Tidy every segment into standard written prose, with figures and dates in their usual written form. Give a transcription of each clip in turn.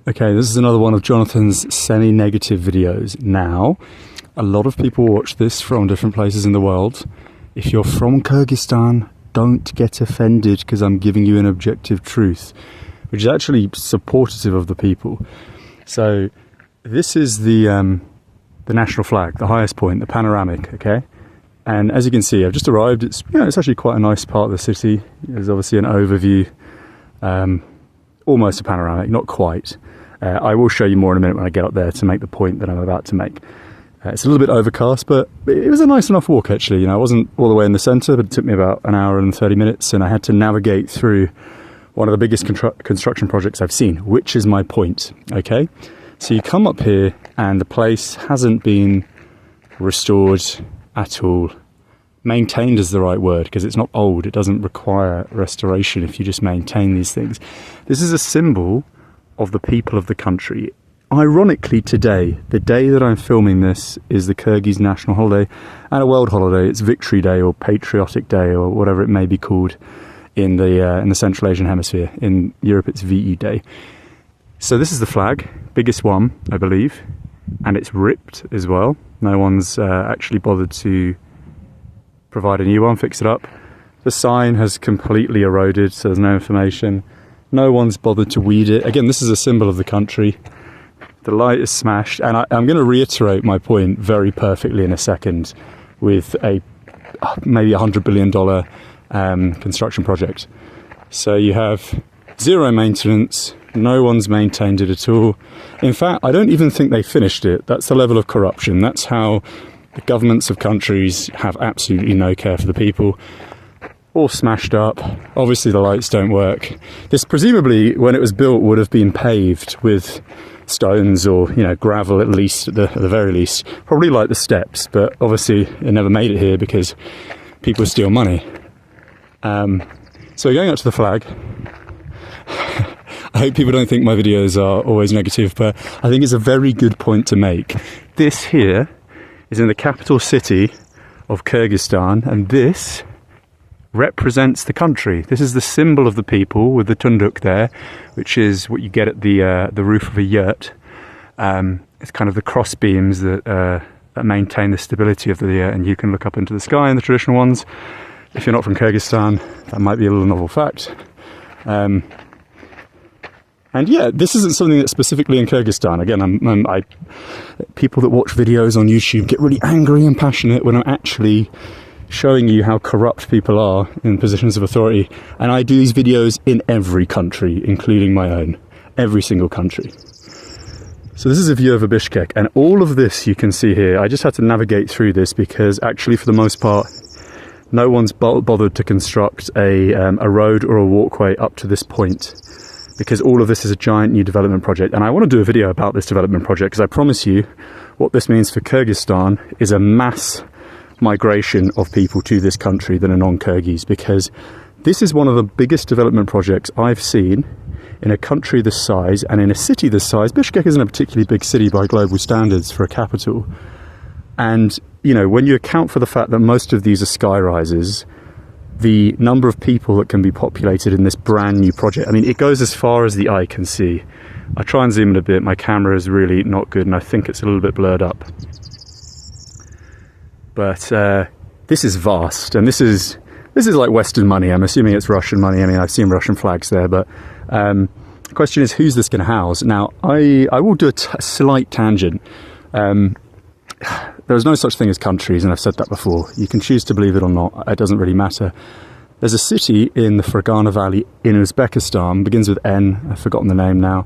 Okay, this is another one of Jonathan's semi-negative videos. Now, a lot of people watch this from different places in the world. If you're from Kyrgyzstan, don't get offended because I'm giving you an objective truth, which is actually supportive of the people. So, this is the national flag, the highest point, the panoramic, okay? And as you can see, I've just arrived. It's, you know, it's actually quite a nice part of the city. There's obviously an overview, almost a panoramic, not quite. I will show you more in a minute when I get up there to make the point that I'm about to make. It's a little bit overcast, but it was a nice enough walk actually. You know, I wasn't all the way in the centre, but it took me about an hour and 30 minutes, and I had to navigate through one of the biggest construction projects I've seen, which is my point, okay? So you come up here and the place hasn't been restored at all. Maintained is the right word, because it's not old. It doesn't require restoration if you just maintain these things. This is a symbol of the people of the country. Ironically today, the day that I'm filming this, is the Kyrgyz national holiday and a world holiday. It's Victory Day or Patriotic Day or whatever it may be called in the Central Asian Hemisphere. In Europe it's VE Day. So this is the flag, biggest one I believe, and it's ripped as well. No one's actually bothered to provide a new one, fix it up. The sign has completely eroded, so there's no information. No one's bothered to weed it. Again, this is a symbol of the country. The light is smashed, and I'm going to reiterate my point very perfectly in a second with a maybe $100 billion construction project. So you have zero maintenance, no one's maintained it at all. In fact, I don't even think they finished it. That's the level of corruption. That's how the governments of countries have absolutely no care for the people. All smashed up. Obviously the lights don't work. This presumably, when it was built, would have been paved with stones or, you know, gravel at least, at the very least. Probably like the steps, but obviously it never made it here because people steal money. So going up to the flag, I hope people don't think my videos are always negative, but I think it's a very good point to make. This here is in the capital city of Kyrgyzstan, and this represents the country. This is the symbol of the people with the tunduk there, which is what you get at the roof of a yurt. It's kind of the cross beams that maintain the stability of the yurt, and you can look up into the sky in the traditional ones. If you're not from Kyrgyzstan, that might be a little novel fact. And yeah, this isn't something that's specifically in Kyrgyzstan. Again, people that watch videos on YouTube get really angry and passionate when I'm actually showing you how corrupt people are in positions of authority. And I do these videos in every country, including my own. Every single country. So this is a view over Bishkek, and all of this you can see here. I just had to navigate through this because actually, for the most part, no one's bothered to construct a road or a walkway up to this point, because all of this is a giant new development project. And I want to do a video about this development project, because I promise you what this means for Kyrgyzstan is a mass migration of people to this country that are non-Kyrgyz, because this is one of the biggest development projects I've seen in a country this size and in a city this size. Bishkek isn't a particularly big city by global standards for a capital. And, you know, when you account for the fact that most of these are sky rises, the number of people that can be populated in this brand new project, I mean, it goes as far as the eye can see. I try and zoom in a bit. My camera is really not good, and I think it's a little bit blurred up. But this is vast, and this is like Western money. I'm assuming it's Russian money. I mean, I've seen Russian flags there, but the question is, who's this going to house? Now, I will do a slight tangent. There is no such thing as countries, and I've said that before. You can choose to believe it or not. It doesn't really matter. There's a city in the Fergana Valley in Uzbekistan, begins with N, I've forgotten the name now,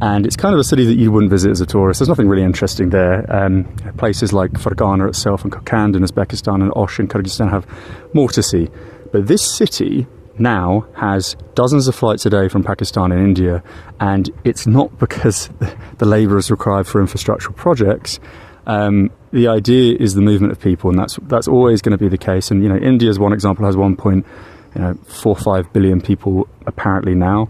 and it's kind of a city that you wouldn't visit as a tourist. There's nothing really interesting there. Places like Fergana itself and Kokand in Uzbekistan and Osh in Kyrgyzstan have more to see. But this city now has dozens of flights a day from Pakistan and India, and it's not because the labour is required for infrastructural projects. The idea is the movement of people, and that's always going to be the case. And, you know, India, as one example, has 1.45 billion people apparently now.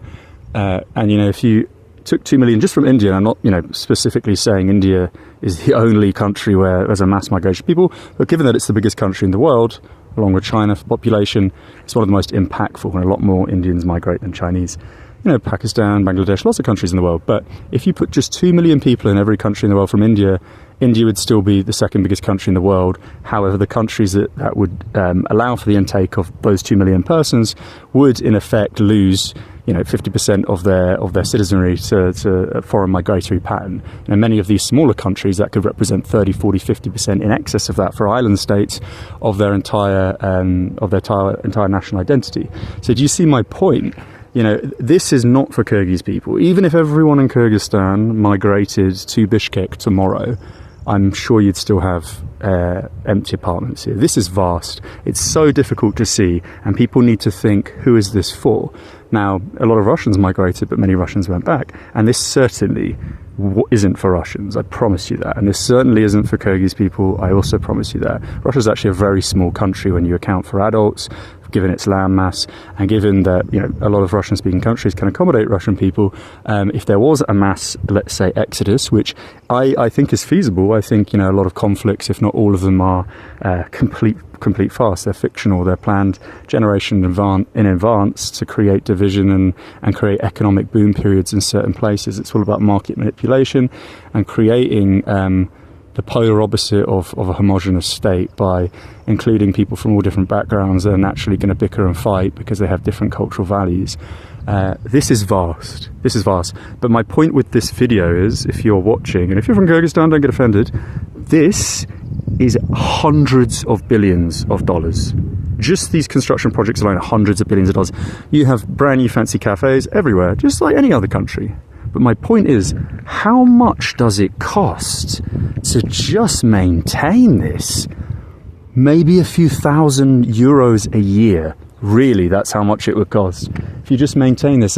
And, you know, if you took 2 million just from India, and I'm not, you know, specifically saying India is the only country where there's a mass migration of people, but given that it's the biggest country in the world, along with China for population, it's one of the most impactful, and a lot more Indians migrate than Chinese. Pakistan, Bangladesh, lots of countries in the world. But if you put just 2 million people in every country in the world from India, India would still be the second biggest country in the world. However, the countries that would allow for the intake of those 2 million persons would, in effect, lose 50% of their citizenry to a foreign migratory pattern. And many of these smaller countries, that could represent 30, 40, 50% in excess of that for island states of their entire national identity. So do you see my point? This is not for Kyrgyz people. Even if everyone in Kyrgyzstan migrated to Bishkek tomorrow, I'm sure you'd still have empty apartments here. This is vast. It's so difficult to see, and people need to think, who is this for? Now, a lot of Russians migrated, but many Russians went back. And this certainly isn't for Russians, I promise you that. And this certainly isn't for Kyrgyz people, I also promise you that. Russia's actually a very small country when you account for adults, given its land mass, and given that a lot of Russian-speaking countries can accommodate Russian people. If there was a mass, let's say, exodus, which I think is feasible, I think a lot of conflicts, if not all of them, are complete farce. They're fictional. They're planned generation in advance to create division and create economic boom periods in certain places. It's all about market manipulation and creating the polar opposite of a homogenous state by including people from all different backgrounds that are naturally going to bicker and fight because they have different cultural values. This is vast. But my point with this video is, if you're watching, and if you're from Kyrgyzstan, don't get offended, this is hundreds of billions of dollars. Just these construction projects alone are hundreds of billions of dollars. You have brand new fancy cafes everywhere, just like any other country. But my point is, how much does it cost to just maintain this? Maybe a few thousand euros a year. Really, that's how much it would cost. If you just maintain this,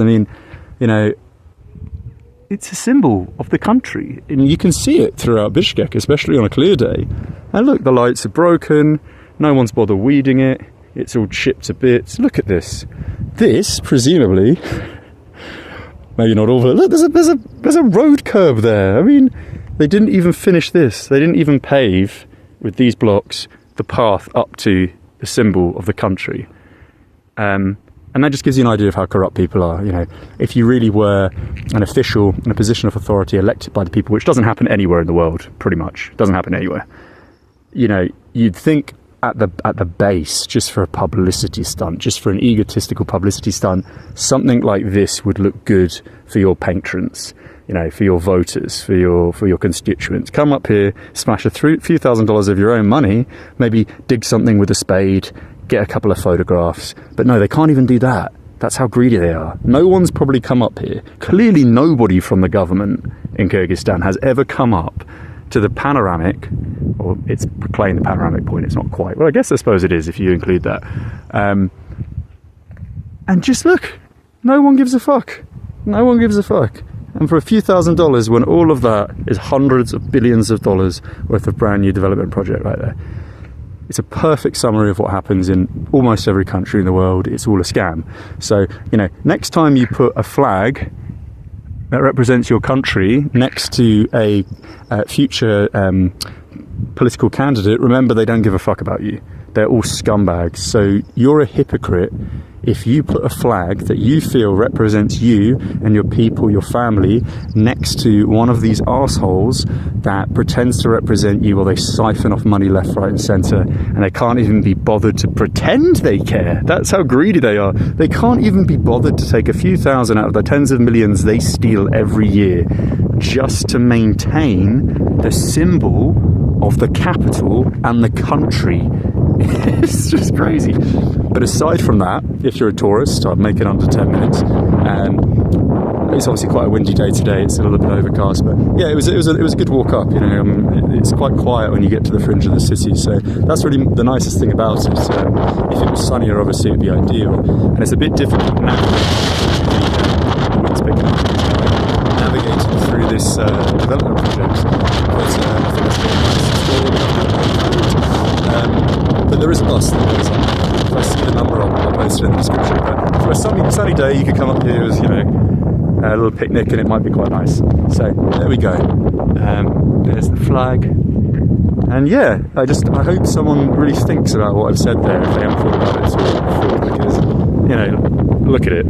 it's a symbol of the country. And you can see it throughout Bishkek, especially on a clear day. And look, the lights are broken. No one's bothered weeding it. It's all chipped to bits. Look at this. This, presumably... Maybe not all of it. Look, there's a road curb there. They didn't even finish this. They didn't even pave, with these blocks, the path up to the symbol of the country. And that just gives you an idea of how corrupt people are. If you really were an official in a position of authority elected by the people, which doesn't happen anywhere in the world, pretty much. It doesn't happen anywhere. You'd think at the base, just for a publicity stunt, just for an egotistical publicity stunt, something like this would look good for your patrons, for your voters, for your constituents. Come up here, smash a few $1,000s of your own money, maybe dig something with a spade, get a couple of photographs. But no, they can't even do that. That's how greedy they are. No one's probably come up here. Clearly nobody from the government in Kyrgyzstan has ever come up to the panoramic, or it's proclaimed the panoramic point, it's not quite. Well, I suppose it is if you include that. And just look, no one gives a fuck. No one gives a fuck. And for a few $1,000s, when all of that is hundreds of billions of dollars worth of brand new development project right there. It's a perfect summary of what happens in almost every country in the world. It's all a scam. So, next time you put a flag that represents your country next to a future political candidate, remember, they don't give a fuck about you. They're all scumbags. So you're a hypocrite if you put a flag that you feel represents you and your people, your family, next to one of these assholes that pretends to represent you, while they siphon off money left, right and centre, and they can't even be bothered to pretend they care. That's how greedy they are. They can't even be bothered to take a few thousand out of the tens of millions they steal every year just to maintain the symbol of the capital and the country. It's just crazy. But aside from that, if you're a tourist, I'd make it under 10 minutes. It's obviously quite a windy day today. It's a little bit overcast, but yeah, it was a good walk up. It's quite quiet when you get to the fringe of the city. So that's really the nicest thing about it. If it was sunnier, obviously it'd be ideal. And it's a bit difficult now. The wind's picking up. Navigating through this development project. But I think it's very nice. But there is a bus that goes up. If I see the number, I'll post it in the description. But for a sunny day, you could come up here with, a little picnic, and it might be quite nice. So there we go. There's the flag. And yeah, I hope someone really thinks about what I've said there if they haven't thought about it at all before, because, look at it.